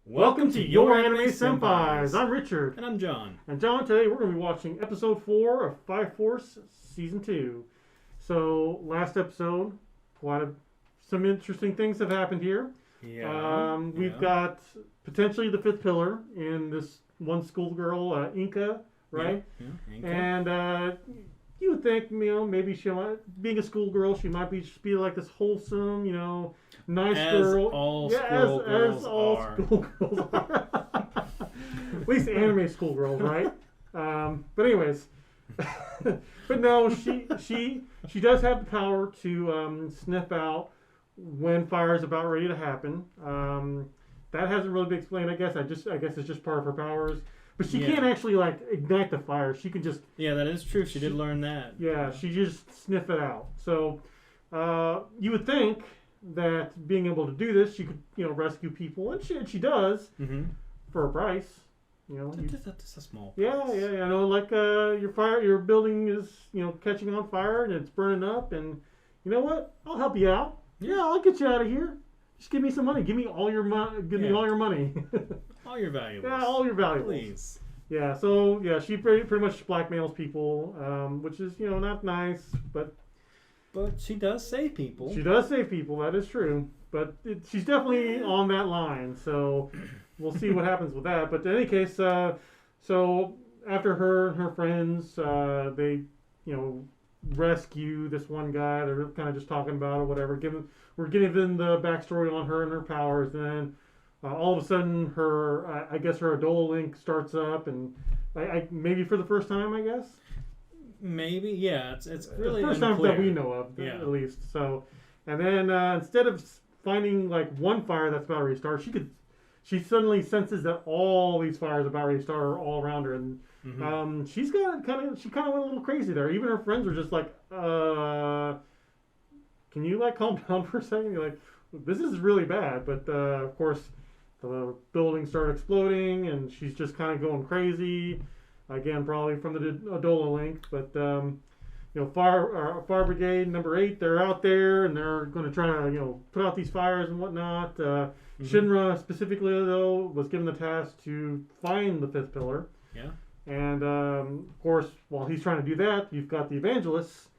Welcome to Your Anime Senpais. I'm Richard. And I'm John. And John, today we're going to be watching episode 4 of Fire Force Season 2. So, last episode, some interesting things have happened here. We've got potentially the fifth pillar in this one schoolgirl, Inka, right? Yeah, Inka. And you would think, maybe she might, being a schoolgirl, she might be like this wholesome, nice girl. As all schoolgirls are. At least anime schoolgirls, right? But anyways, but no, she does have the power to sniff out when fire is about ready to happen. That hasn't really been explained. I guess it's just part of her powers. But she can't actually ignite the fire. She can just that is true. She did learn that. Yeah, she just sniff it out. So you would think that being able to do this, she could rescue people, and she does for a price. That's a small price. Yeah. I know, your building is catching on fire and it's burning up, and you know what? I'll help you out. Yeah, I'll get you out of here. Just give me some money. Give me all your money. Give me all your money. All your valuables. Yeah, all your valuables. Please. Yeah, so she pretty much blackmails people, which is not nice, but she does save people. She does save people. That is true, but she's definitely on that line. So we'll see what happens with that. But in any case, so after her and her friends, they rescue this one guy. They're kind of just talking about it, whatever. We're giving the backstory on her and her powers, and then all of a sudden, her Adola link starts up, and maybe for the first time, I guess. Maybe, yeah. It's really the first time that we know of, at least. So, and then instead of finding one fire that's about to restart, she suddenly senses that all these fires about to restart are all around her, and she kind of went a little crazy there. Even her friends were just like, "Can you calm down for a second?" You're like, "This is really bad," but of course. The building started exploding, and she's just kind of going crazy. Again, probably from the Adola link. But fire brigade number 8, they're out there, and they're going to try to put out these fires and whatnot. Shinra specifically, though, was given the task to find the fifth pillar. Yeah. And of course, while he's trying to do that, you've got the evangelists.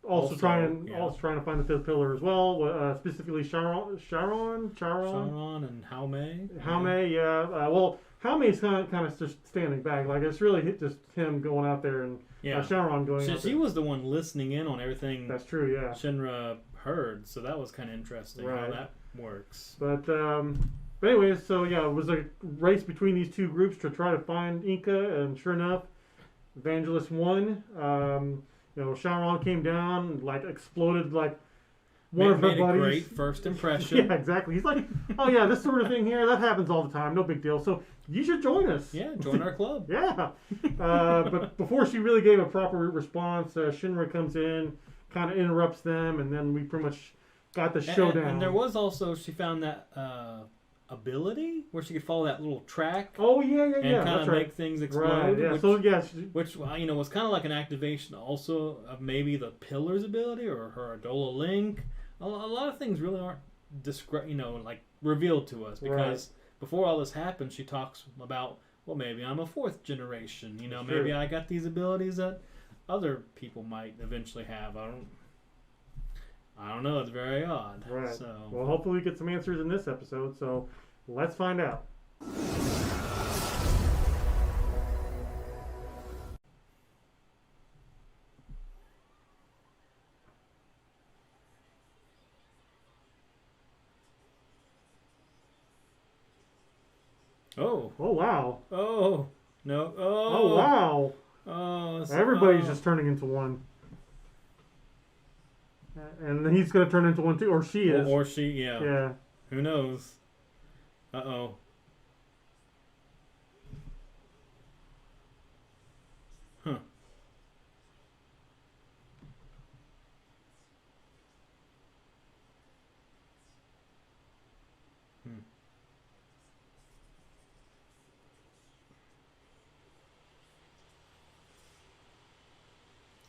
Also trying to find the fifth pillar as well. Specifically, Sharon, and Haume. Haume, yeah. Well, Haume's kind of just standing back. It's really just him going out there, and Sharon going. She was the one listening in on everything. That's true. Yeah. Shinra heard, so that was kind of interesting how that works. But anyways, so it was a race between these two groups to try to find Inka, and sure enough, Evangelist won. Sharon came down and exploded one of her buddies. A great first impression. Yeah, exactly. He's like, "Oh yeah, this sort of thing here, that happens all the time. No big deal. So you should join us." Yeah, join our club. Yeah. But before she really gave a proper response, Shinra comes in, kind of interrupts them, and then we pretty much got the showdown. And there was also, she found that ability where she could follow that little track. Oh yeah. And kind of make things explode. Right, yeah. Which was kind of like an activation also of maybe the pillar's ability or her Adola link. A lot of things really aren't revealed to us because before all this happened, she talks about, well, maybe I'm a fourth generation. Maybe I got these abilities that other people might eventually have. I don't know. It's very odd. Right. So, well, hopefully we get some answers in this episode. So let's find out. Oh. Oh wow. Oh. No. Oh. Oh wow. Oh. Everybody's just turning into one. And he's going to turn into one too, or she is. Or she, yeah. Yeah. Who knows? Uh-oh. Huh.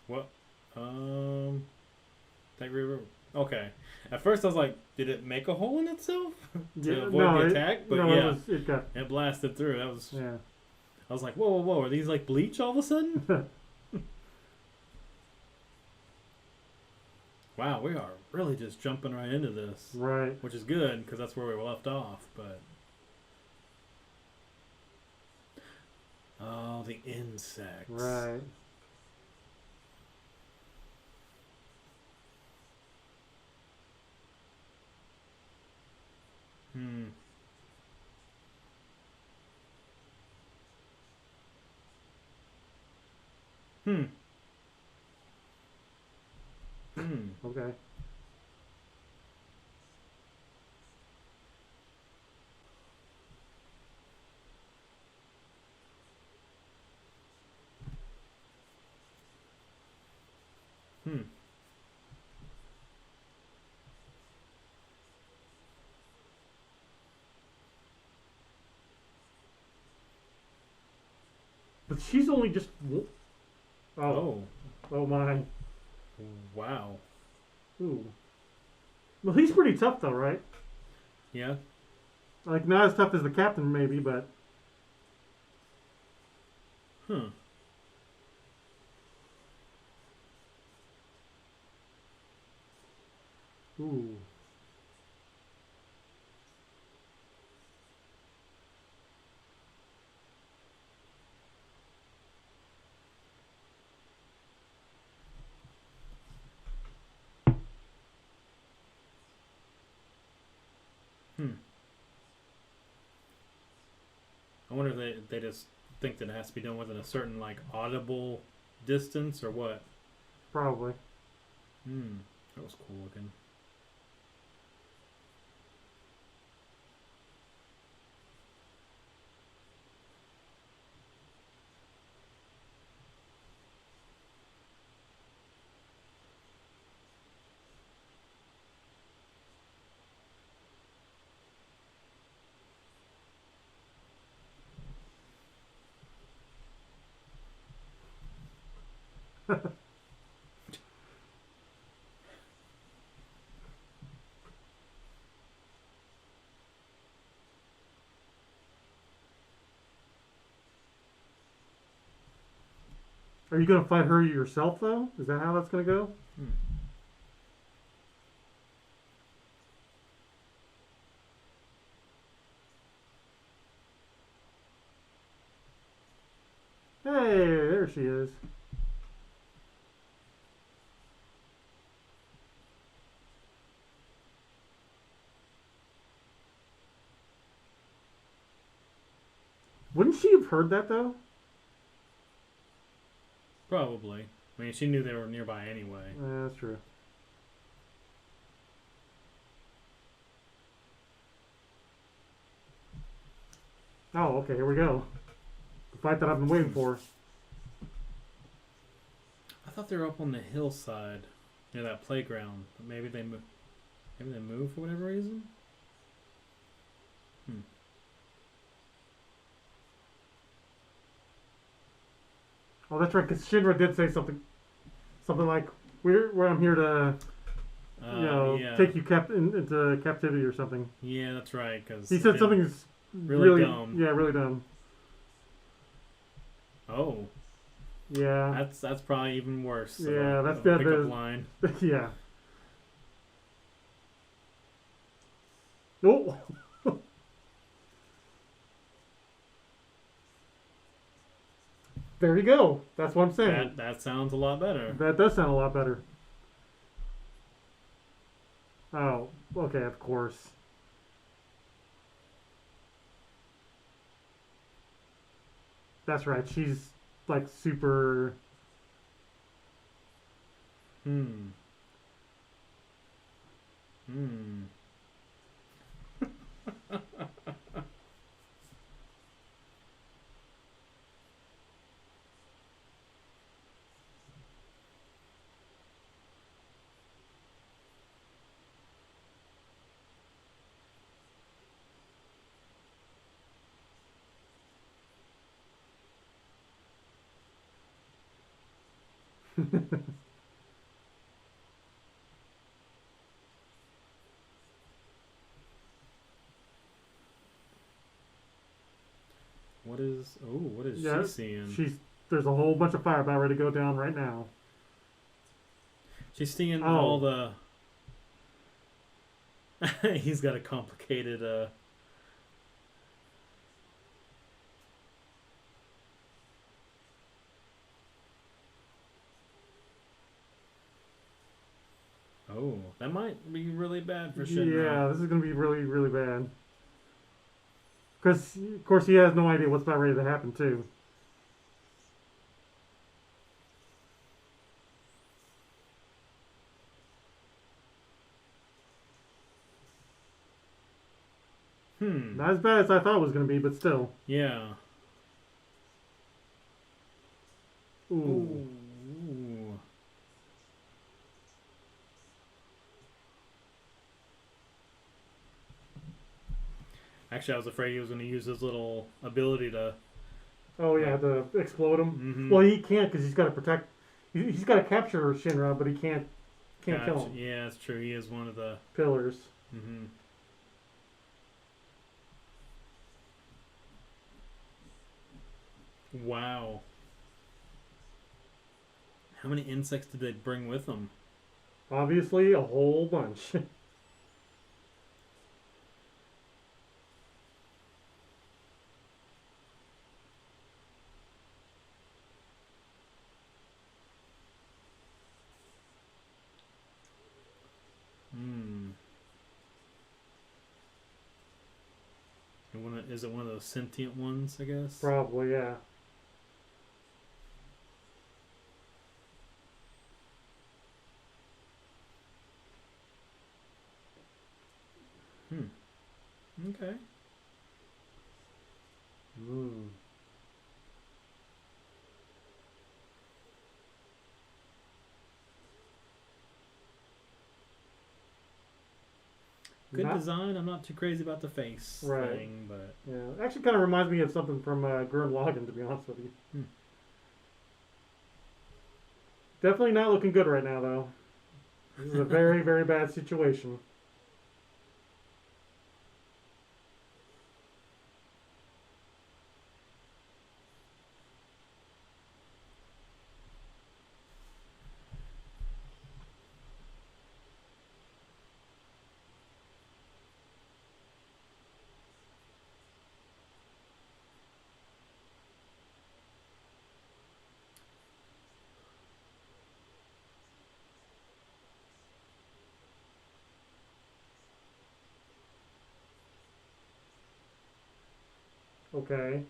What? That river. Okay. At first I was like, did it make a hole in itself to Yeah, avoid no, the attack? But no, yeah, it got. it blasted through. That was. Yeah. I was like, whoa, whoa, whoa! Are these like bleach all of a sudden? Wow, we are really just jumping right into this, Right. which is good because that's where we were left off. But oh, the insects. Right. Hmm. Hmm. Hmm. Okay. Hmm. But she's only just. Oh. Oh. Oh my. Wow. Ooh. Well, he's pretty tough though, right? Yeah. Like not as tough as the captain, maybe, but. Huh. Ooh. Hmm. I wonder if they just think that it has to be done within a certain like audible distance or what. Probably. Hmm. That was cool looking. Are you gonna fight her yourself though? Is that how that's gonna go? Hmm. Hey, there she is. Wouldn't she have heard that though? Probably. I mean, she knew they were nearby anyway. That's true. Oh, okay, here we go. The fight that I've been waiting for. I thought they were up on the hillside near that playground, but maybe they moved. Maybe they moved for whatever reason. Hmm. Oh, that's right, because Shinra did say something like, "Where I'm here to, Yeah. take you into captivity or something." Yeah, that's right. Because He said something's really dumb. Yeah, really dumb. Oh, Yeah, that's probably even worse. Yeah, that's of a that pickup is- line. yeah. Oh, there you go. That's what I'm saying. That sounds a lot better. That does sound a lot better. Oh, okay, of course. That's right. She's like super. Hmm. Hmm. What is? Oh, what is Yeah, she seeing? There's a whole bunch of fire about ready to go down right now. She's seeing Oh. all the. He's got a complicated. Oh, that might be really bad for Shinra. Yeah, this is gonna be really, really bad. Because, of course, he has no idea what's about ready to happen, too. Not as bad as I thought it was going to be, but still. Yeah. Ooh. Ooh. Actually, I was afraid he was going to use his little ability to. Oh, yeah, to explode him. Mm-hmm. Well, he can't because he's got to protect. He's got to capture Shinra, but he can't kill him. Yeah, that's true. He is one of the pillars. Mm-hmm. Wow. How many insects did they bring with them? Obviously, a whole bunch. Is it one of those sentient ones, I guess? Probably, yeah. Okay. Good design. I'm not too crazy about the face thing, but yeah, it actually kind of reminds me of something from Gurren Lagann, to be honest with you. Definitely not looking good right now, though. This is a very, very bad situation. Okay.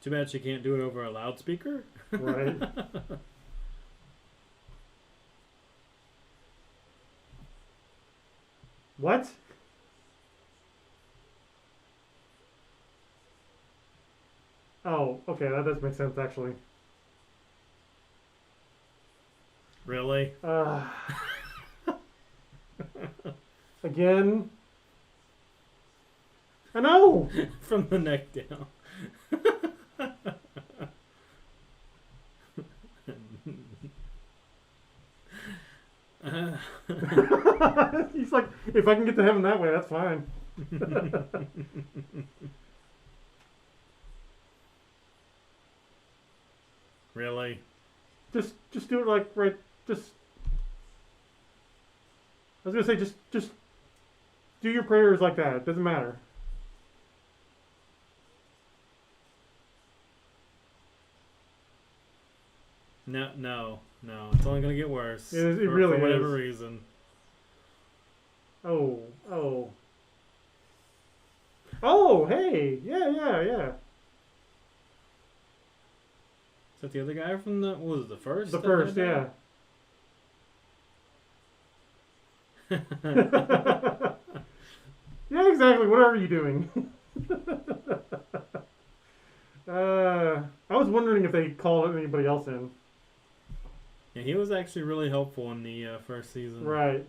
Too bad she can't do it over a loudspeaker. Right. What? Oh, okay, that does make sense, actually. Really? Again? I know! From the neck down. He's like, if I can get to heaven that way, that's fine. Really? Just do it like right. Just. I was gonna say just do your prayers like that. It doesn't matter. No. It's only gonna get worse. It really for whatever is. reason. Oh, hey, yeah. Is that the other guy from the? What was it, the first? The first, yeah. Yeah, exactly. Whatever you're doing. I was wondering if they called anybody else in. Yeah, he was actually really helpful in the first season. Right.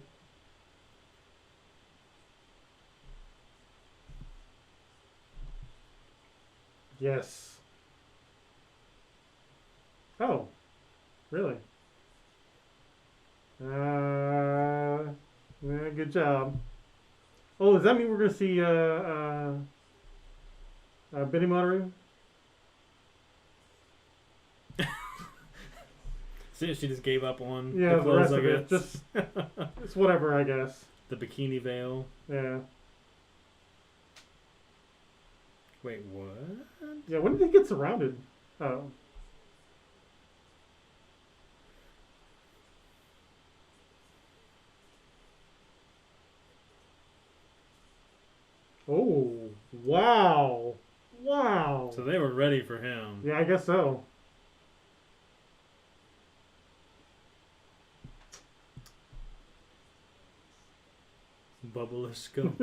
Yes. Oh, really? Yeah, good job. Oh, does that mean we're gonna see Benny Maru? See, she just gave up on Yeah, the the rest clothes, I of it. guess. Just it's whatever, I guess. The bikini veil. Yeah. Wait, what? Yeah. When did he get surrounded? Oh. Oh. Wow. Wow. So they were ready for him. Yeah, I guess so. Bubble scope.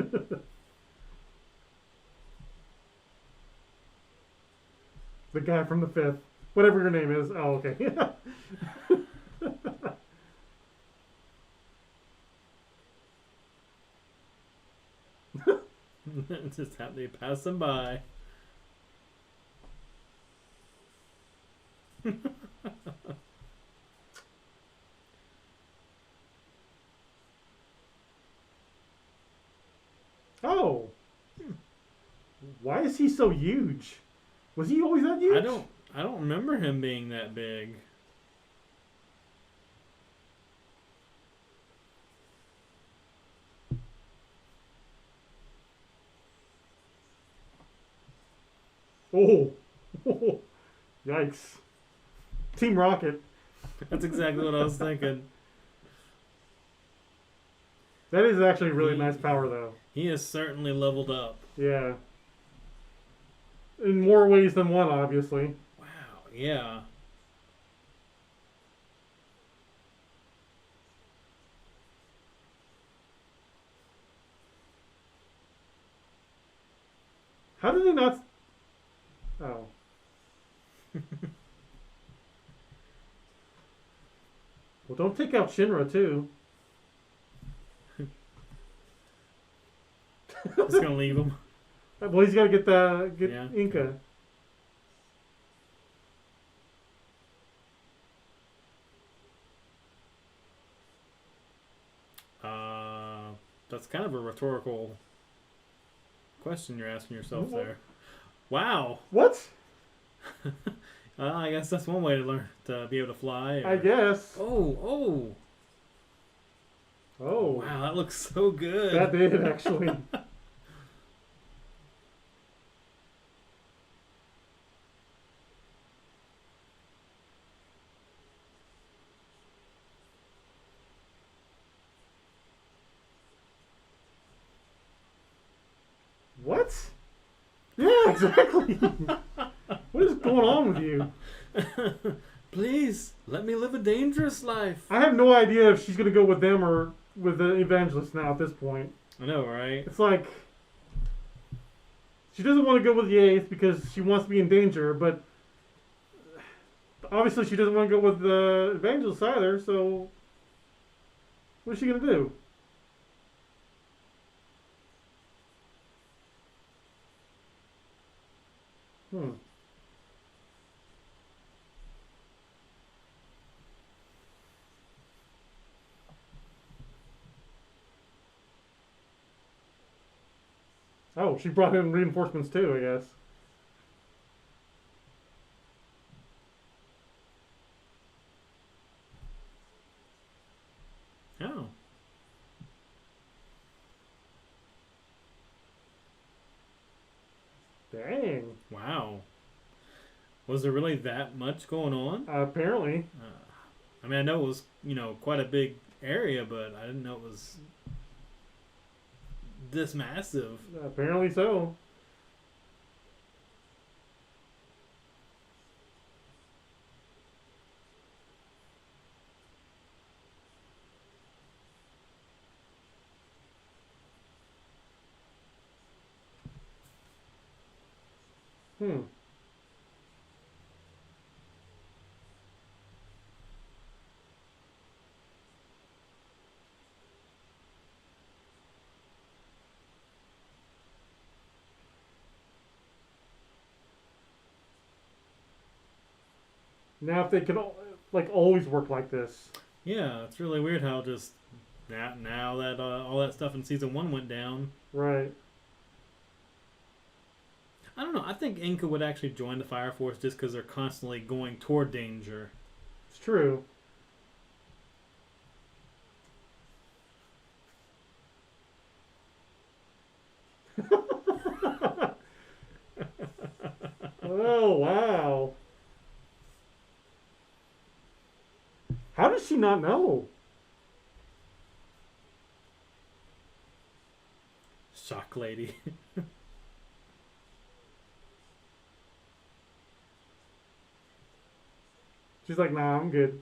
The guy from the fifth. Whatever your name is. Oh, okay. Just have they pass them by. Oh. Why is he so huge? Was he always that huge? I don't remember him being that big. Oh. Yikes. Team Rocket. That's exactly what I was thinking. That is actually really nice power, though. He has certainly leveled up. Yeah. In more ways than one, obviously. Wow, yeah. How did he not... Oh. Well, don't take out Shinra, too. Just gonna leave him. Well, he's got to get Yeah. Inca. That's kind of a rhetorical question you're asking yourself What? there. Wow. What? I guess that's one way to learn to be able to fly. I guess. Oh. Oh. Wow, that looks so good. That did, actually. What? Yeah, exactly. What is going on with you? Please, let me live a dangerous life. I have no idea if she's going to go with them or with the Evangelist now at this point. I know, right? It's like... She doesn't want to go with the 8th because she wants to be in danger, but... Obviously she doesn't want to go with the Evangelist either, so... What is she going to do? Hmm. Oh, she brought in reinforcements too, I guess. Oh. Dang. Wow. Was there really that much going on? Apparently. I mean, I know it was, quite a big area, but I didn't know it was this massive. Apparently so. Hmm. Now if they could like always work like this. Yeah, it's really weird how just now that all that stuff in season 1 went down. Right. I don't know. I think Inca would actually join the Fire Force just because they're constantly going toward danger. It's true. Oh, wow. How does she not know? Shock lady. She's like, nah, I'm good.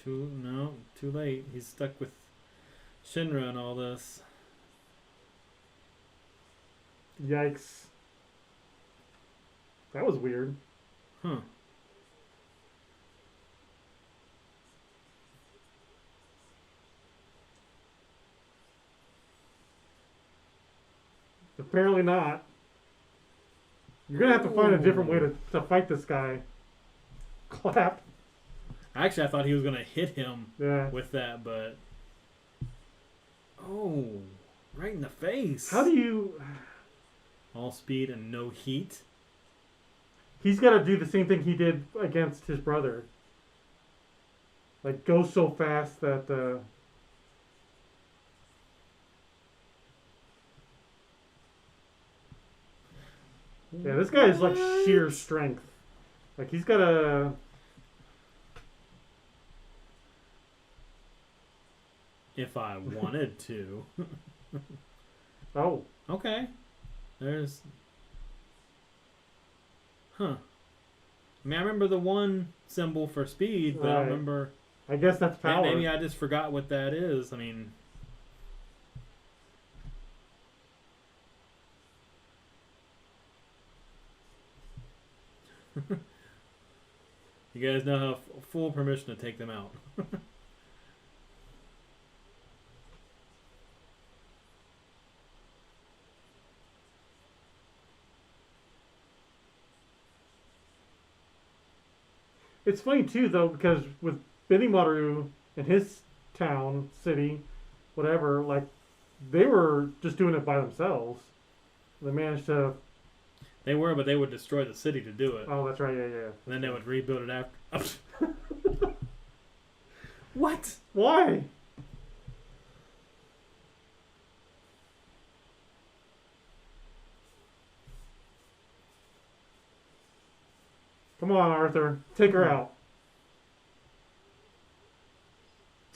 Too late. He's stuck with Shinra and all this. Yikes. That was weird. Huh. Apparently not. You're gonna have to find a different way to fight this guy. Clap. Actually, I thought he was gonna hit him Yeah. with that, but right in the face. How do you? All speed and no heat? He's got to do the same thing he did against his brother. Like go so fast that. Yeah, this guy is like sheer strength. Like he's got a. If I wanted to. Oh. Okay. There's. Huh. I mean, I remember the one symbol for speed, but I don't remember. I guess that's power. Maybe I just forgot what that is. I mean. You guys now have full permission to take them out. It's funny too, though, because with Benimaru in his town, city, whatever, like they were just doing it by themselves. They managed to. They were, but they would destroy the city to do it. Oh, that's right. Yeah. And then they would rebuild it after. What? Why? Come on, Arthur. Take her out.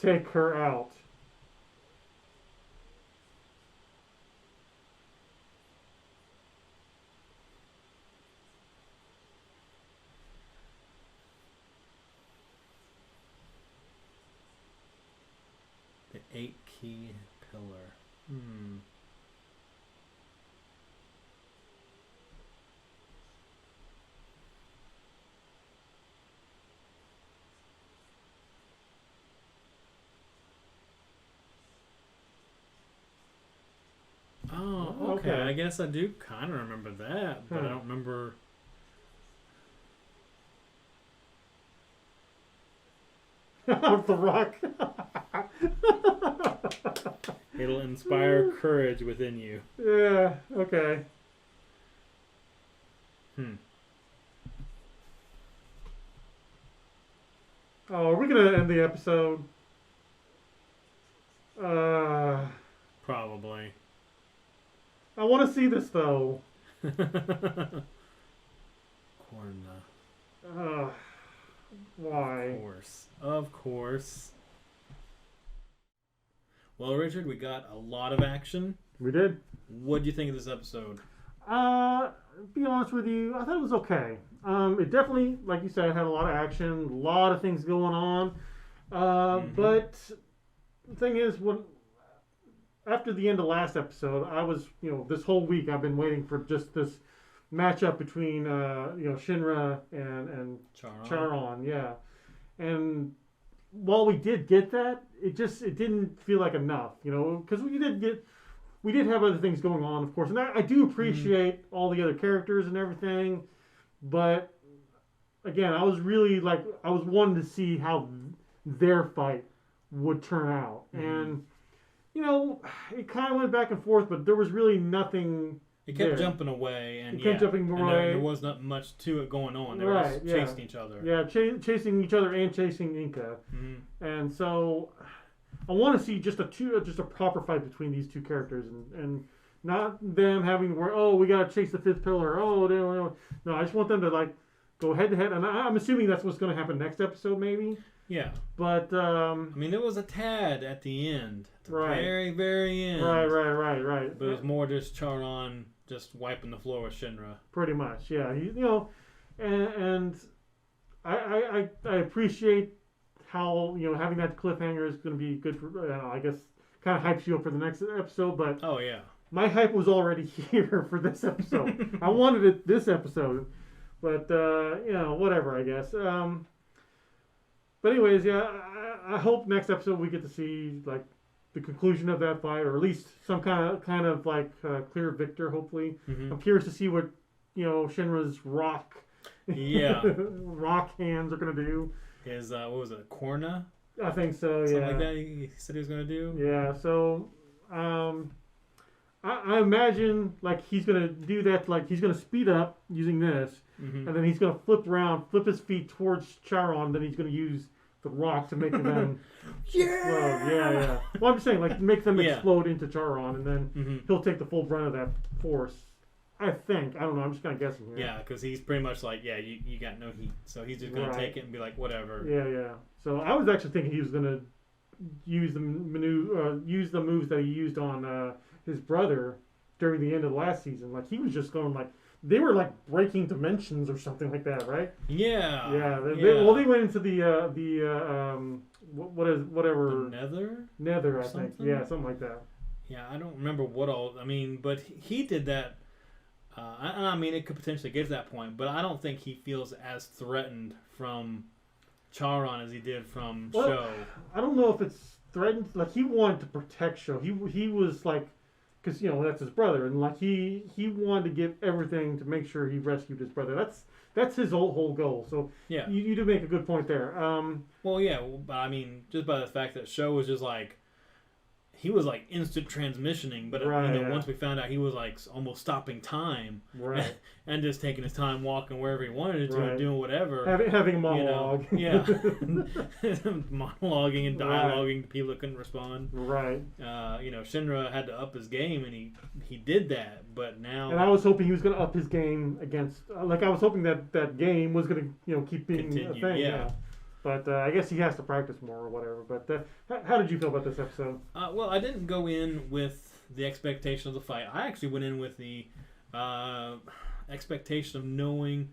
Take her out. The 8 key pillar. Oh, okay. I guess I do kind of remember that, but I don't remember. The rock. It'll inspire courage within you. Yeah, okay. Oh, are we going to end the episode? Probably. I want to see this, though. Corna. Why? Of course. Well, Richard, we got a lot of action. We did. What do you think of this episode? Be honest with you, I thought it was okay. It definitely, like you said, had a lot of action, a lot of things going on. But the thing is, after the end of last episode, I was, this whole week I've been waiting for just this matchup between, Shinra and Charon, yeah. And while we did get that, it didn't feel like enough, because we did have other things going on, of course, and I do appreciate all the other characters and everything, but again, I was really like I was wanting to see how their fight would turn out, and you know, it kind of went back and forth, but there was really nothing. It kept there. jumping away, and It kept jumping and away. there was not much to it going on. They were just chasing each other. Yeah, chasing each other and chasing Inca, and so I want to see just a proper fight between these two characters, and not them having to worry. Oh, we gotta chase the fifth pillar. Oh, no, I just want them to like go head to head, and I'm assuming that's what's going to happen next episode, maybe. Yeah. But I mean, there was a tad at the end, at the very, very end. Right. But it was more just Charon just wiping the floor with Shinra. Pretty much, yeah. And I appreciate how having that cliffhanger is going to be good for. I guess kind of hypes you up for the next episode, but oh yeah, my hype was already here for this episode. I wanted it this episode, but whatever, I guess. But anyways, yeah, I hope next episode we get to see like the conclusion of that fight, or at least some kind of like clear victor. Hopefully, I'm curious to see what Shinra's rock hands are gonna do. His what was it, Korna? I think so. Something like that. He said he was gonna do. Yeah. So, I imagine like he's gonna do that. Like he's gonna speed up using this. And then he's going to flip his feet towards Charon. Then he's going to use the rock to make them explode. Yeah. Well, I'm just saying, like, make them explode into Charon, and then he'll take the full brunt of that force. I think. I don't know. I'm just kind of guessing here. Yeah, because he's pretty much like, you got no heat. So he's just going to take it and be like, whatever. Yeah. So I was actually thinking he was going to use the moves that he used on his brother during the end of the last season. Like, he was just going, like, they were like breaking dimensions or something like that, right? Yeah. They went into the whatever. The Nether, I think. Yeah, something like that. Yeah, I don't remember what all. I mean, but he did that. I mean, it could potentially get to that point, but I don't think he feels as threatened from Charon as he did from Sho. I don't know if it's threatened. Like he wanted to protect Sho. He was like. Because that's his brother, and like he wanted to give everything to make sure he rescued his brother. That's his whole goal. So yeah, you do make a good point there. Well, yeah, but I mean, just by the fact that Sho was just like he was like instant transmissioning, but once we found out he was like almost stopping time, and just taking his time walking wherever he wanted to and doing whatever, having a monologue, monologuing and dialoguing to people that couldn't respond, Shinra had to up his game, and he did that, but now. And I was hoping he was going to up his game against, I was hoping that game was going to keep being a thing, yeah. But I guess he has to practice more or whatever. But how did you feel about this episode? Well, I didn't go in with the expectation of the fight. I actually went in with the expectation of knowing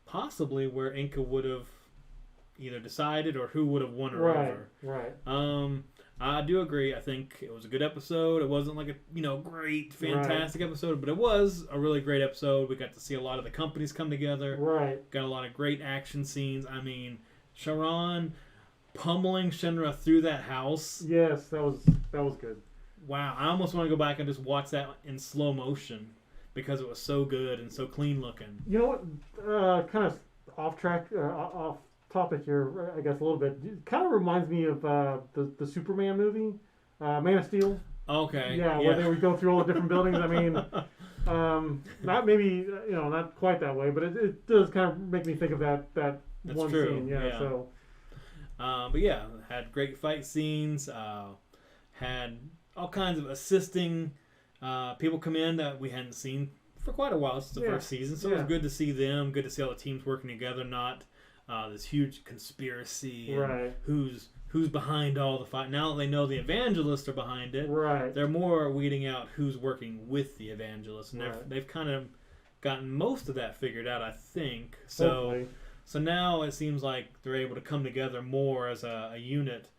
possibly where Inca would have either decided or who would have won her over. Right. I do agree. I think it was a good episode. It wasn't like a great, fantastic episode, but it was a really great episode. We got to see a lot of the companies come together. Right. Got a lot of great action scenes. I mean, Charon pummeling Shinra through that house. Yes, that was good. Wow, I almost want to go back and just watch that in slow motion because it was so good and so clean looking. You know what? Kind of off topic here, I guess a little bit. It kind of reminds me of the Superman movie, Man of Steel. Okay. Yeah, where they would go through all the different buildings. I mean, not maybe not quite that way, but it does kind of make me think of that. That's one true. Scene, yeah. So, but yeah, had great fight scenes. Had all kinds of assisting people come in that we hadn't seen for quite a while since the first season. So it was good to see them. Good to see all the teams working together. Not this huge conspiracy. Right. Who's behind all the fight? Now that they know the evangelists are behind it, right? They're more weeding out who's working with the evangelists, and they've kind of gotten most of that figured out, I think. So. Hopefully. So now it seems like they're able to come together more as a unit,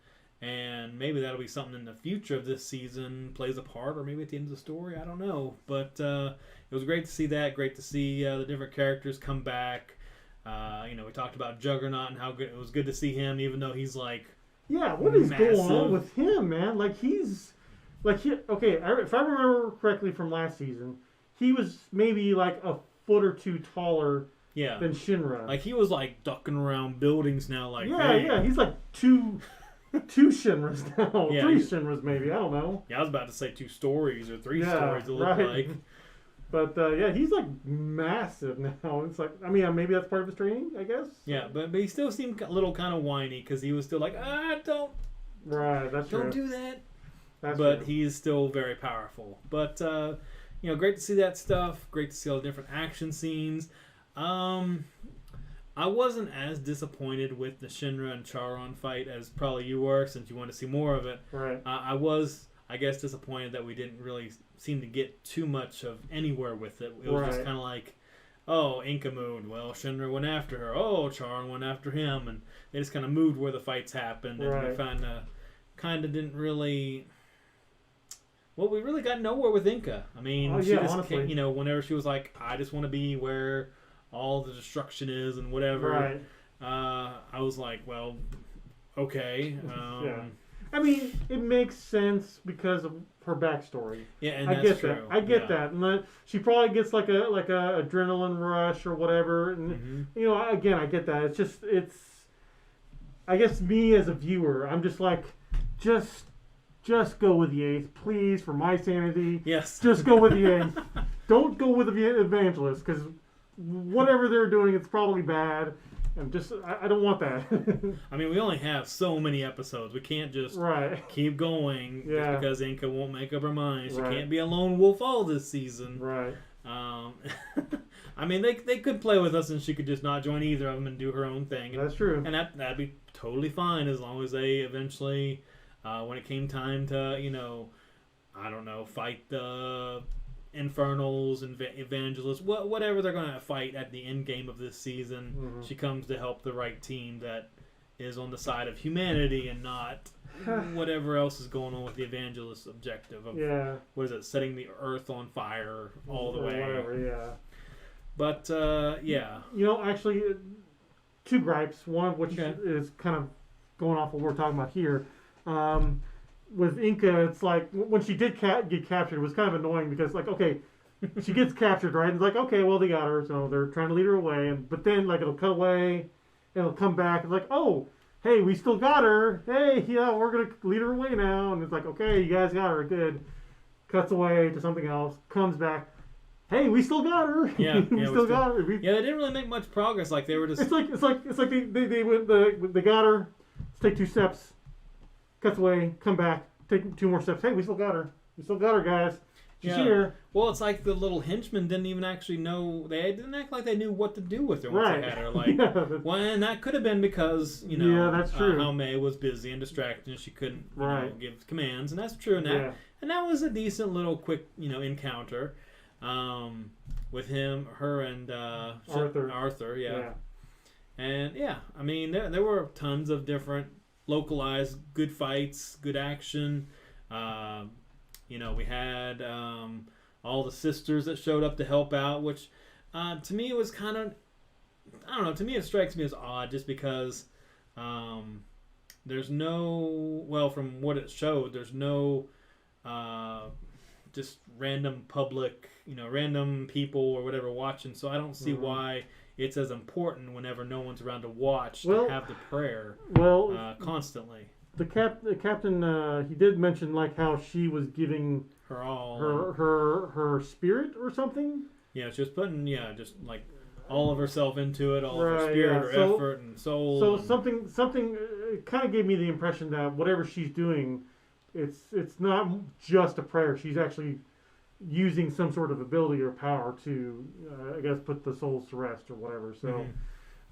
and maybe that'll be something in the future of this season plays a part, or maybe at the end of the story. I don't know, but it was great to see that. Great to see the different characters come back. We talked about Juggernaut and how good it was. Good to see him, even though he's like what is going on with him, man? If I remember correctly from last season, he was maybe like a foot or two taller than Shinra. Like, he was, like, ducking around buildings now, like, yeah, he's like two Shinras now. Yeah, 3 Shinras maybe, I don't know. Yeah, I was about to say 2 stories or 3 stories, it looked like. But, yeah, he's, like, massive now. It's like, I mean, maybe that's part of his training, I guess. Yeah, but he still seemed a little kind of whiny, because he was still like, don't do that. But he's still very powerful. But, great to see that stuff. Great to see all the different action scenes. I wasn't as disappointed with the Shinra and Charon fight as probably you were, since you want to see more of it. Right. I was, I guess, disappointed that we didn't really seem to get too much of anywhere with it. It was just kind of like, oh, Inca moved. Well, Shinra went after her. Oh, Charon went after him. And they just kind of moved where the fights happened. And we kind of didn't really... Well, we really got nowhere with Inca. I mean, she just honestly. Whenever she was like, I just want to be where all the destruction is and whatever. Right. I was like, well, okay. Yeah. I mean, it makes sense because of her backstory. Yeah, and I that's get that. I get that. And she probably gets like a adrenaline rush or whatever. And again, I get that. It's. I guess me as a viewer, I'm just like, just go with the Ace, please, for my sanity. Yes. Just go with the Ace. Don't go with the Evangelist, because whatever they're doing, it's probably bad. And I don't want that. I mean, we only have so many episodes. We can't just keep going just because Inca won't make up her mind. She can't be a lone wolf all this season. Right. I mean, they could play with us and she could just not join either of them and do her own thing. That's true. And that'd be totally fine as long as they eventually, when it came time to, I don't know, fight the Infernals and Evangelists, whatever they're going to fight at the end game of this season, she comes to help the right team that is on the side of humanity and not whatever else is going on with the Evangelist objective of, what is it, setting the earth on fire all the way. Whatever, But, actually, 2 gripes, one of which is kind of going off what we're talking about here. With Inca, it's like, when she did get captured, it was kind of annoying because, like, okay, she gets captured, right? And it's like, okay, well, they got her, so they're trying to lead her away. But then, like, it'll cut away, and it'll come back, and like, oh, hey, we still got her. Hey, yeah, we're going to lead her away now. And it's like, okay, you guys got her, good. Cuts away to something else, comes back. Hey, we still got her. Yeah, we still got her. They didn't really make much progress. Like, they were just... It's like they went, they got her. Let's take 2 steps. Cuts away, come back, take 2 more steps. Hey, we still got her. We still got her, guys. She's here. Well, it's like the little henchmen didn't even actually know. They didn't act like they knew what to do with her once they had her. Like, well, and that could have been because that's true. How May was busy and distracted, and she couldn't give commands, and that's true. And that was a decent little quick encounter with her and Arthur. And I mean there were tons of different localized good fights, good action. We had all the sisters that showed up to help out, which to me it was kind of, I don't know, to me it strikes me as odd just because there's no, well, from what it showed, there's no just random public, random people or whatever watching, so I don't see why it's as important whenever no one's around to watch to have the prayer constantly. The captain, he did mention like how she was giving her all, her spirit or something. Yeah, she was putting just like all of herself into it, all of her spirit, her effort and soul. So something kind of gave me the impression that whatever she's doing, it's not just a prayer. She's actually using some sort of ability or power to, I guess, put the souls to rest or whatever. So.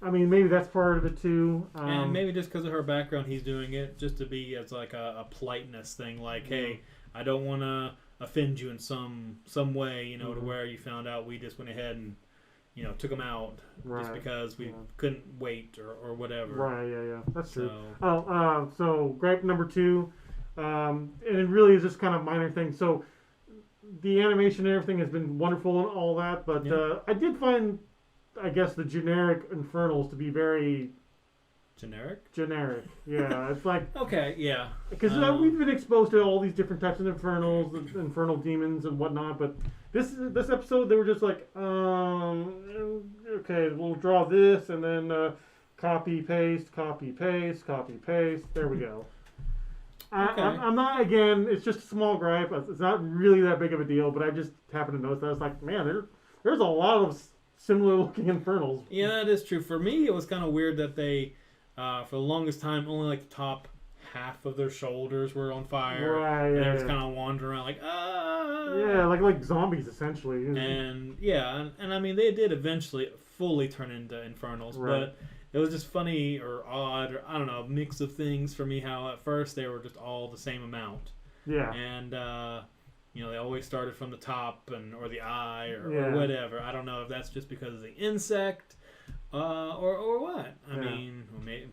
I mean, maybe that's part of it too. And maybe just because of her background, he's doing it just to be as like a politeness thing. Like, hey, I don't want to offend you in some way, to where you found out we just went ahead and, took him out just because we couldn't wait or whatever. Right, yeah. That's true. So gripe number 2, and it really is just kind of minor thing. So the animation and everything has been wonderful and all that, but I did find, I guess, the generic Infernals to be very... Generic? Yeah. It's like... Okay, yeah. Because we've been exposed to all these different types of Infernals, infernal demons and whatnot, but this episode, they were just like, kind okay, we'll draw this, and then copy, paste, copy, paste, copy, paste. There we go. Okay. I'm not, again, it's just a small gripe. It's not really that big of a deal, but I just happened to notice that. I was like, man, there's a lot of similar looking Infernals. Yeah, that is true. For me, it was kind of weird that they, for the longest time, only like the top half of their shoulders were on fire. Right, and yeah. they were just kind of wandering around like, ah. Yeah, like zombies, essentially. And, yeah, and I mean, they did eventually fully turn into Infernals, Right. but it was just funny or odd, or I don't know, a mix of things for me, how at first they were just all the same amount. Yeah. And, they always started from the top or the eye or Yeah. whatever. I don't know if that's just because of the insect or what. I Yeah. mean,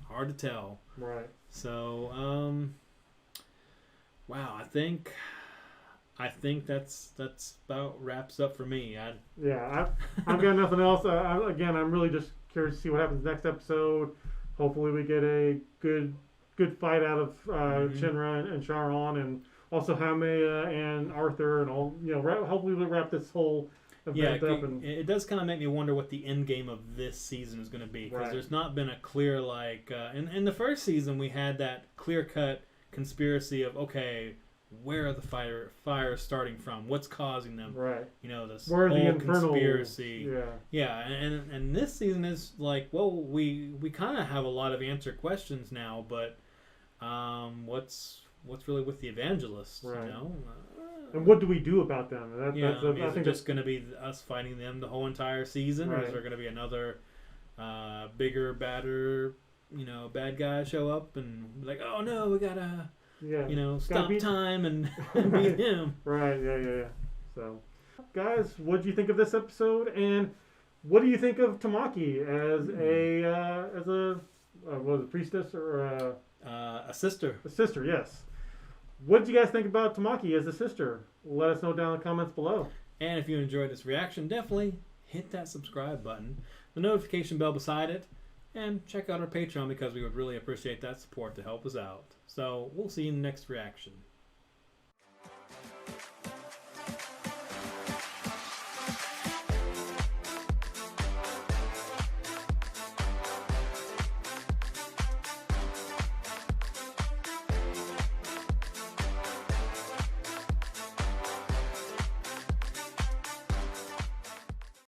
hard to tell. Right. So, wow, I think that's about wraps up for me. Yeah, I've got nothing else. I'm really just curious to see what happens next episode. Hopefully, we get a good fight out of Shinra and Charon, and also Hame and Arthur, and all. Hopefully, we'll wrap this whole event up. And it does kind of make me wonder what the end game of this season is going to be, because there's not been a clear in the first season we had that clear cut conspiracy of, okay, where are the fires starting from? What's causing them? Right. This where whole the Infernals, conspiracy. Yeah. Yeah, and this season is like, well, we kind of have a lot of answered questions now, but what's really with the evangelists? Right. You know. And what do we do about them? I think it's just going to be us fighting them the whole entire season, or is there going to be another bigger, badder, bad guy show up and be like, oh no, we gotta. Yeah. Stop time and beat him. Right, yeah. So, guys, what do you think of this episode? And what do you think of Tamaki as a priestess or a sister? A sister, yes. What did you guys think about Tamaki as a sister? Let us know down in the comments below. And if you enjoyed this reaction, definitely hit that subscribe button, the notification bell beside it, and check out our Patreon, because we would really appreciate that support to help us out. So we'll see you in the next reaction.